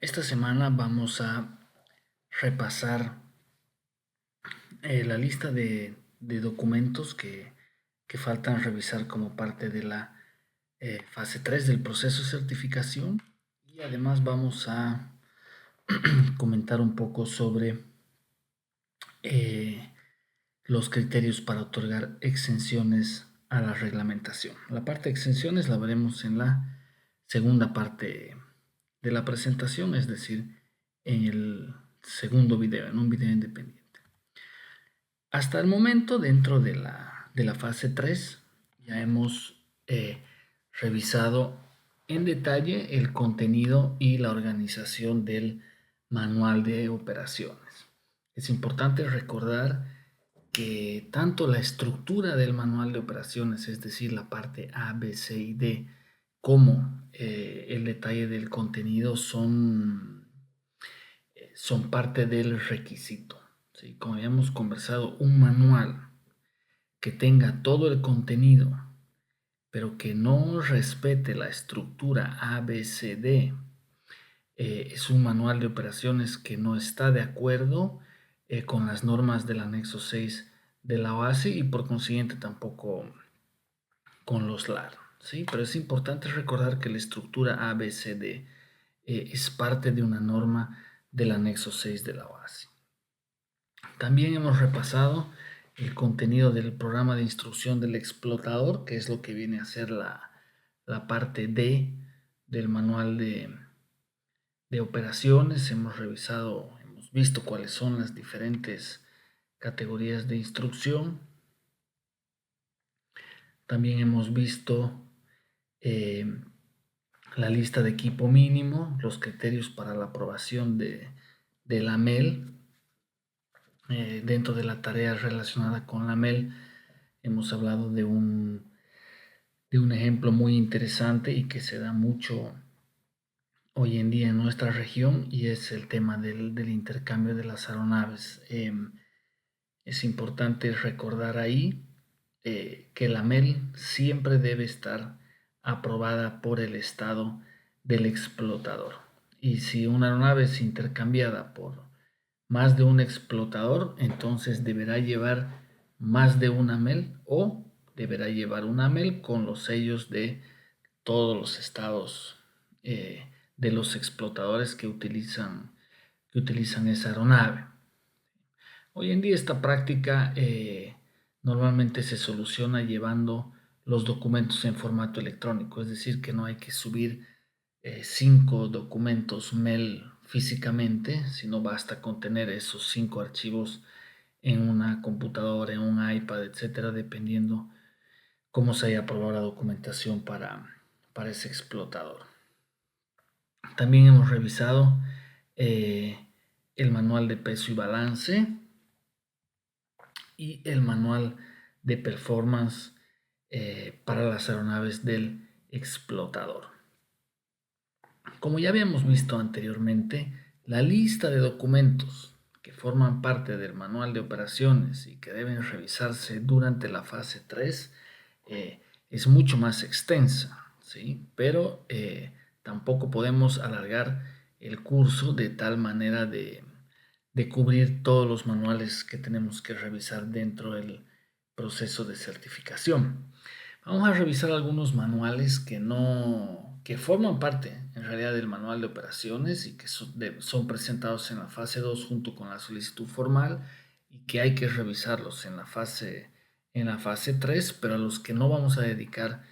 Esta semana vamos a repasar la lista de documentos que faltan revisar como parte de la fase 3 del proceso de certificación y además vamos a comentar un poco sobre eh, los criterios para otorgar exenciones a la reglamentación. La parte de exenciones la veremos en la segunda parte de la presentación, es decir, en el segundo video, en un video independiente. Hasta el momento, dentro de la fase 3, ya hemos revisado en detalle el contenido y la organización del manual de operaciones. Es importante recordar que tanto la estructura del manual de operaciones, es decir, la parte A, B, C y D, como el detalle del contenido son parte del requisito. ¿Sí? Como habíamos conversado, un manual que tenga todo el contenido, pero que no respete la estructura A, B, C, D, es un manual de operaciones que no está de acuerdo con las normas del anexo 6 de la OASI y por consiguiente tampoco con los LAR. ¿Sí? Pero es importante recordar que la estructura A, B, C, D es parte de una norma del anexo 6 de la OASI. También hemos repasado el contenido del programa de instrucción del explotador, que es lo que viene a ser la parte D del manual de operaciones. Hemos revisado, hemos visto cuáles son las diferentes categorías de instrucción. También hemos visto la lista de equipo mínimo, los criterios para la aprobación de la MEL. Dentro de la tarea relacionada con la MEL hemos hablado de un ejemplo muy interesante y que se da mucho hoy en día en nuestra región, y es el tema del intercambio de las aeronaves. Es importante recordar ahí que la MEL siempre debe estar aprobada por el estado del explotador. Y si una aeronave es intercambiada por más de un explotador, entonces deberá llevar más de una MEL o deberá llevar una MEL con los sellos de todos los estados de los explotadores que utilizan esa aeronave. Hoy en día esta práctica normalmente se soluciona llevando los documentos en formato electrónico, es decir, que no hay que subir 5 documentos MEL físicamente, sino basta con tener esos 5 archivos en una computadora, en un iPad, etcétera, dependiendo cómo se haya aprobado la documentación para ese explotador. También hemos revisado el manual de peso y balance y el manual de performance para las aeronaves del explotador. Como ya habíamos visto anteriormente, la lista de documentos que forman parte del manual de operaciones y que deben revisarse durante la fase 3 es mucho más extensa, ¿sí? Pero tampoco podemos alargar el curso de tal manera de cubrir todos los manuales que tenemos que revisar dentro del proceso de certificación. Vamos a revisar algunos manuales que forman parte en realidad del manual de operaciones y que son presentados en la fase 2 junto con la solicitud formal, y que hay que revisarlos en la fase 3, pero a los que no vamos a dedicar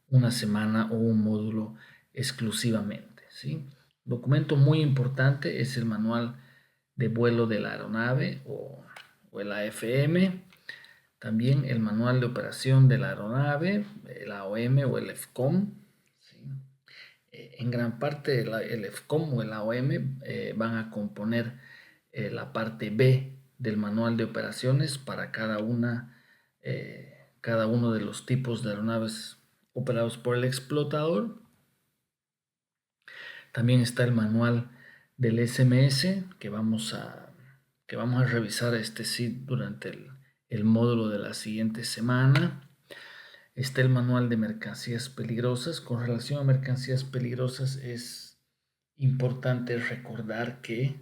una semana o un módulo exclusivamente, ¿sí? Documento muy importante es el manual de vuelo de la aeronave o el AFM. También el manual de operación de la aeronave, el AOM o el EFCOM. ¿Sí? En gran parte el EFCOM o el AOM van a componer la parte B del manual de operaciones para cada uno de los tipos de aeronaves operados por el explotador. También está el manual del SMS que vamos a revisar durante el módulo de la siguiente semana. Está el manual de mercancías peligrosas. Con relación a mercancías peligrosas es importante recordar que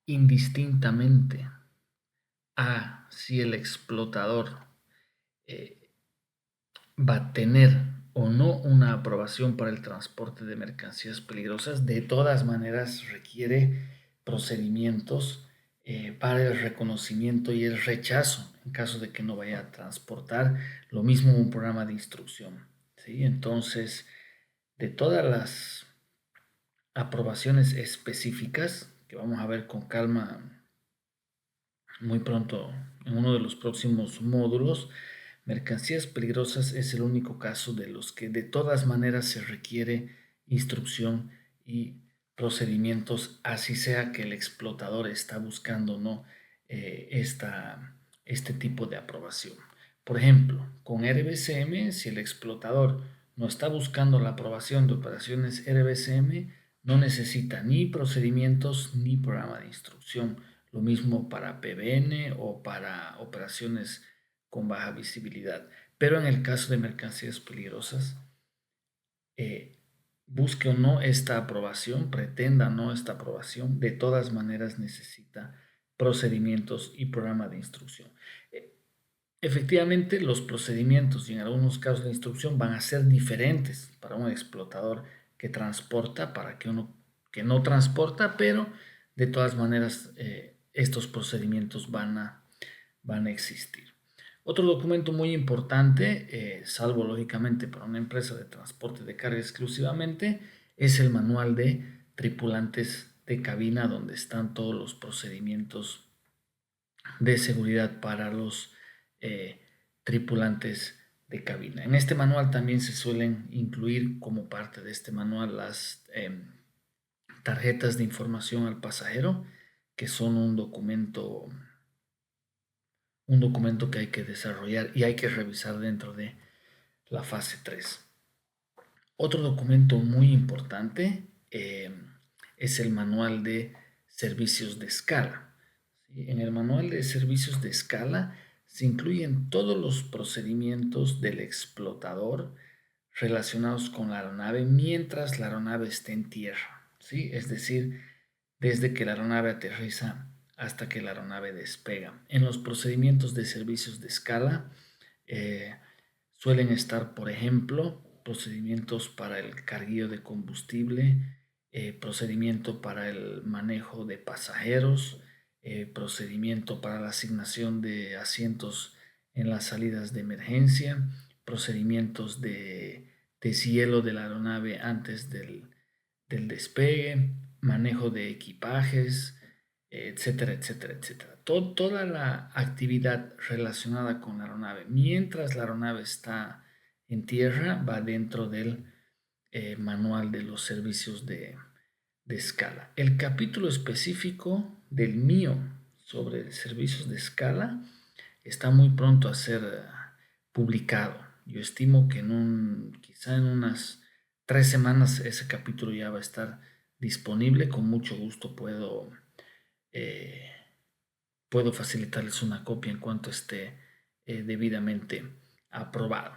indistintamente a si el explotador eh, va a tener o no una aprobación para el transporte de mercancías peligrosas, de todas maneras requiere procedimientos para el reconocimiento y el rechazo en caso de que no vaya a transportar, lo mismo un programa de instrucción, ¿sí? Entonces, de todas las aprobaciones específicas que vamos a ver con calma muy pronto en uno de los próximos módulos, mercancías peligrosas es el único caso de los que de todas maneras se requiere instrucción y procedimientos, así sea que el explotador está buscando o no este tipo de aprobación. Por ejemplo, con RBCM, si el explotador no está buscando la aprobación de operaciones RBCM, no necesita ni procedimientos ni programa de instrucción. Lo mismo para PBN o para operaciones con baja visibilidad. Pero en el caso de mercancías peligrosas, busque o no esta aprobación, pretenda o no esta aprobación, de todas maneras necesita procedimientos y programa de instrucción. Efectivamente, los procedimientos y en algunos casos de instrucción van a ser diferentes para un explotador que transporta, para que uno que no transporta, pero de todas maneras estos procedimientos van a existir. Otro documento muy importante, salvo lógicamente para una empresa de transporte de carga exclusivamente, es el manual de tripulantes de cabina, donde están todos los procedimientos de seguridad para los tripulantes de cabina. En este manual también se suelen incluir como parte de este manual las tarjetas de información al pasajero, que son un documento que hay que desarrollar y hay que revisar dentro de la fase 3. Otro documento muy importante es el manual de servicios de escala. ¿Sí? En el manual de servicios de escala se incluyen todos los procedimientos del explotador relacionados con la aeronave mientras la aeronave esté en tierra. ¿Sí? Es decir, desde que la aeronave aterriza hasta que la aeronave despega. En los procedimientos de servicios de escala suelen estar, por ejemplo, procedimientos para el carguillo de combustible, procedimiento para el manejo de pasajeros, procedimiento para la asignación de asientos en las salidas de emergencia, procedimientos de deshielo de la aeronave antes del despegue, manejo de equipajes, etcétera, etcétera, etcétera. Toda la actividad relacionada con la aeronave mientras la aeronave está en tierra va dentro del manual de los servicios de escala. El capítulo específico del mío sobre servicios de escala está muy pronto a ser publicado. Yo estimo que quizá en unas 3 semanas ese capítulo ya va a estar disponible. Con mucho gusto puedo facilitarles una copia en cuanto esté debidamente aprobado.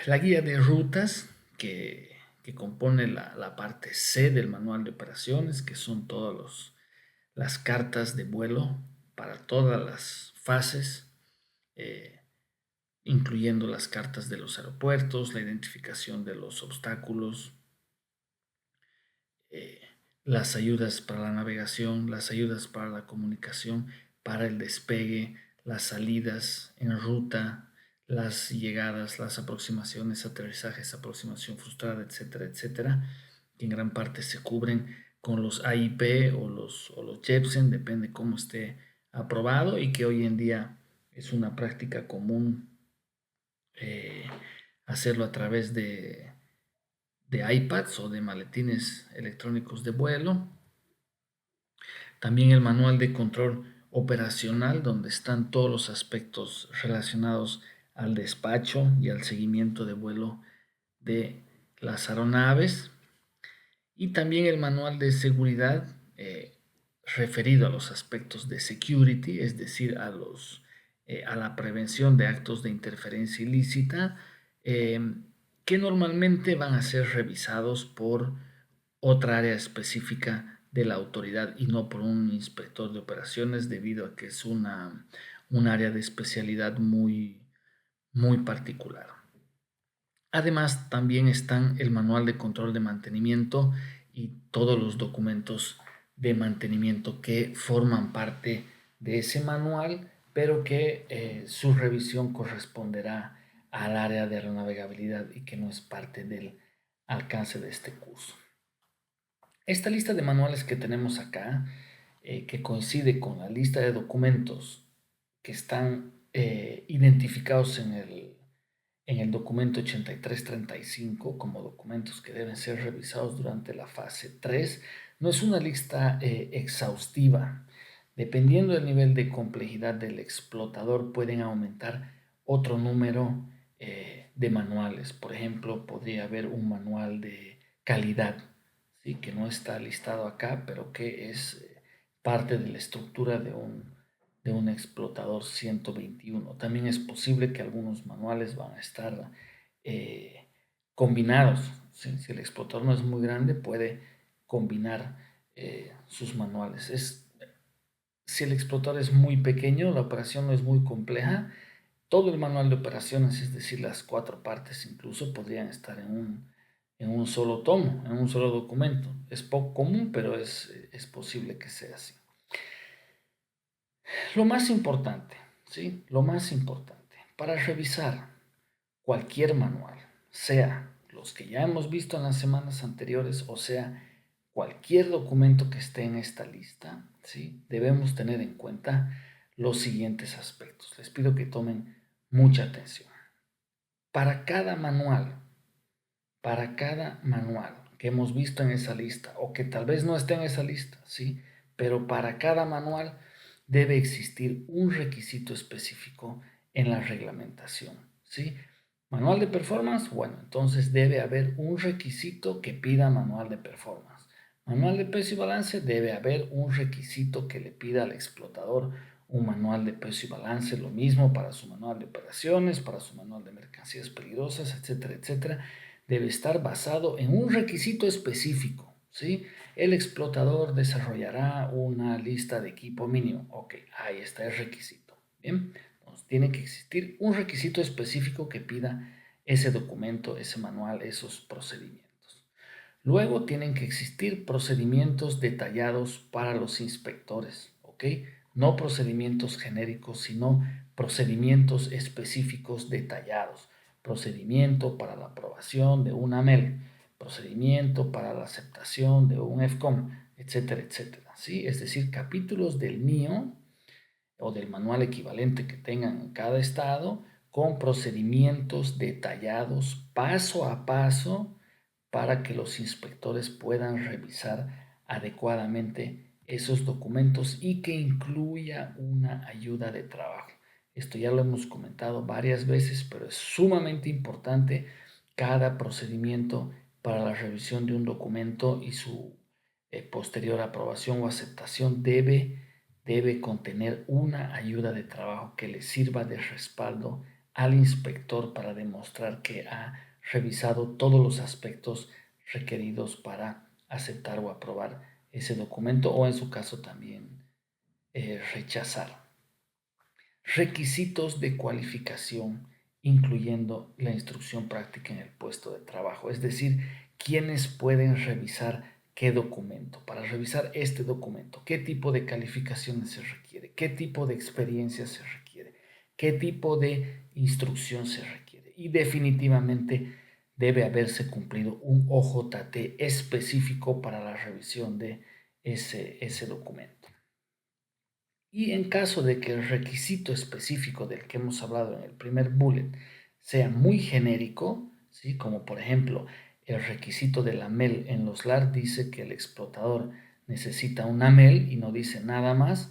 La guía de rutas que compone la parte C del manual de operaciones, que son todas las cartas de vuelo para todas las fases, incluyendo las cartas de los aeropuertos, la identificación de los obstáculos, las ayudas para la navegación, las ayudas para la comunicación, para el despegue, las salidas en ruta, las llegadas, las aproximaciones, aterrizajes, aproximación frustrada, etcétera, etcétera, que en gran parte se cubren con los AIP o los JEPSEN, depende cómo esté aprobado, y que hoy en día es una práctica común hacerlo a través de iPads o de maletines electrónicos de vuelo. También el manual de control operacional, donde están todos los aspectos relacionados al despacho y al seguimiento de vuelo de las aeronaves. Y también el manual de seguridad referido a los aspectos de security, es decir, a la prevención de actos de interferencia ilícita, que normalmente van a ser revisados por otra área específica de la autoridad y no por un inspector de operaciones, debido a que es un área de especialidad muy, muy particular. Además, también están el manual de control de mantenimiento y todos los documentos de mantenimiento que forman parte de ese manual, pero que su revisión corresponderá al área de aeronavegabilidad y que no es parte del alcance de este curso. Esta lista de manuales que tenemos acá, que coincide con la lista de documentos que están identificados en el documento 8335 como documentos que deben ser revisados durante la fase 3, no es una lista exhaustiva. Dependiendo del nivel de complejidad del explotador, pueden aumentar otro número de manuales. Por ejemplo, podría haber un manual de calidad, ¿sí?, que no está listado acá, pero que es parte de la estructura de un explotador 121. También es posible que algunos manuales van a estar combinados. ¿Sí? Si el explotador no es muy grande, puede combinar sus manuales. Si el explotador es muy pequeño, la operación no es muy compleja, todo el manual de operaciones, es decir, las 4 partes incluso, podrían estar en un solo tomo, en un solo documento. Es poco común, pero es posible que sea así. Lo más importante, ¿sí? Lo más importante, para revisar cualquier manual, sea los que ya hemos visto en las semanas anteriores, o sea, cualquier documento que esté en esta lista, ¿sí?, debemos tener en cuenta los siguientes aspectos. Les pido que tomen mucha atención. Para cada manual que hemos visto en esa lista, o que tal vez no esté en esa lista, ¿sí?, pero para cada manual debe existir un requisito específico en la reglamentación, ¿sí? Manual de performance, bueno, entonces debe haber un requisito que pida manual de performance. Manual de peso y balance, debe haber un requisito que le pida al explotador un manual de peso y balance, lo mismo para su manual de operaciones, para su manual de mercancías peligrosas, etcétera, etcétera. Debe estar basado en un requisito específico, ¿sí? El explotador desarrollará una lista de equipo mínimo. Ok, ahí está el requisito. Bien, entonces tiene que existir un requisito específico que pida ese documento, ese manual, esos procedimientos. Luego tienen que existir procedimientos detallados para los inspectores, ¿ok? No procedimientos genéricos, sino procedimientos específicos detallados. Procedimiento para la aprobación de una AMEL, procedimiento para la aceptación de un EFCOM, etcétera, etcétera, ¿sí? Es decir, capítulos del MIO o del manual equivalente que tengan en cada estado, con procedimientos detallados paso a paso para que los inspectores puedan revisar adecuadamente esos documentos y que incluya una ayuda de trabajo. Esto ya lo hemos comentado varias veces, pero es sumamente importante. Cada procedimiento para la revisión de un documento y su posterior aprobación o aceptación debe contener una ayuda de trabajo que le sirva de respaldo al inspector para demostrar que ha revisado todos los aspectos requeridos para aceptar o aprobar ese documento, o en su caso también rechazar. Requisitos de cualificación, incluyendo la instrucción práctica en el puesto de trabajo, es decir, quiénes pueden revisar qué documento. Para revisar este documento, qué tipo de calificaciones se requiere, qué tipo de experiencia se requiere, qué tipo de instrucción se requiere. Y definitivamente debe haberse cumplido un OJT específico para la revisión de ese documento. Y en caso de que el requisito específico del que hemos hablado en el primer bullet sea muy genérico, ¿sí?, como por ejemplo el requisito de la MEL en los LAR dice que el explotador necesita una MEL y no dice nada más,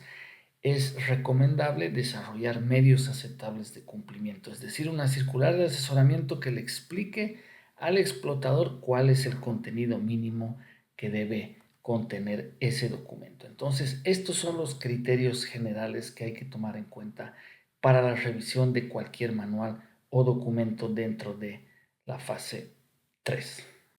es recomendable desarrollar medios aceptables de cumplimiento, es decir, una circular de asesoramiento que le explique al explotador cuál es el contenido mínimo que debe contener ese documento. Entonces, estos son los criterios generales que hay que tomar en cuenta para la revisión de cualquier manual o documento dentro de la fase 3.